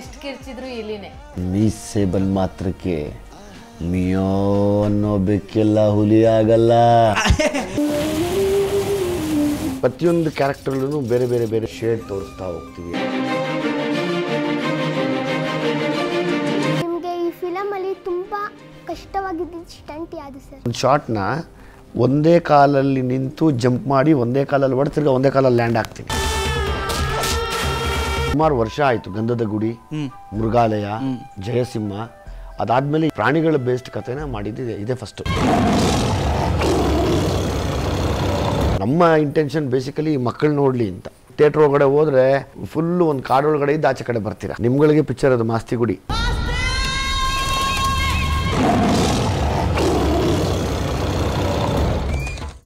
ಎಷ್ಟು ಕಿರ್ಚಿದ್ರು ಇಲ್ಲಿನೇ. ಮೀಸೆ ಬಂದ್ ಮಾತ್ರಕ್ಕೆ ಮಿಯೋ ಅನ್ನೋ ಬೆಕ್ಕೆಲ್ಲ ಹುಲಿ ಆಗಲ್ಲ. ಪ್ರತಿಯೊಂದು ಕ್ಯಾರೆಕ್ಟರ್ಲೂ ಬೇರೆ ಬೇರೆ ಬೇರೆ ಶೇಡ್ ತೋರಿಸ್ತಾ ಹೋಗ್ತೀವಿ. ನಿಮಗೆ ಈ ಫಿಲಮಲ್ಲಿ ತುಂಬ ಕಷ್ಟವಾಗಿದ್ದು ಸ್ಟಂಟ್ ಯಾವುದು ಸರ್? ಒಂದು ಶಾರ್ಟ್ನ ಒಂದೇ ಕಾಲಲ್ಲಿ ನಿಂತು ಜಂಪ್ ಮಾಡಿ ಒಂದೇ ಕಾಲಲ್ಲಿ ಹೊಡೆತಿರ್ಗ ಒಂದೇ ಕಾಲಲ್ಲಿ ಲ್ಯಾಂಡ್ ಆಗ್ತೀನಿ. ಸುಮಾರು ವರ್ಷ ಆಯಿತು. ಗಂಧದ ಗುಡಿ, ಮೃಗಾಲಯ, ಜಯಸಿಂಹ, ಅದಾದಮೇಲೆ ಪ್ರಾಣಿಗಳ ಬೇಸ್ಡ್ ಕಥೆನ ಮಾಡಿದ್ದಿದೆ, ಇದೇ ಫಸ್ಟು. ನಮ್ಮ ಇಂಟೆನ್ಷನ್ ಬೇಸಿಕಲಿ ಮಕ್ಕಳು ನೋಡಲಿ ಅಂತ. ಥಿಯೇಟ್ರ್ ಒಳಗಡೆ ಹೋದರೆ ಫುಲ್ಲು ಒಂದು ಕಾಡೊಳಗಡೆ ಇದ್ದು ಆಚೆ ಕಡೆ ಬರ್ತೀರಾ. ನಿಮ್ಗಳಿಗೆ ಪಿಕ್ಚರ್ ಅದು ಮಾಸ್ತಿ ಗುಡಿ.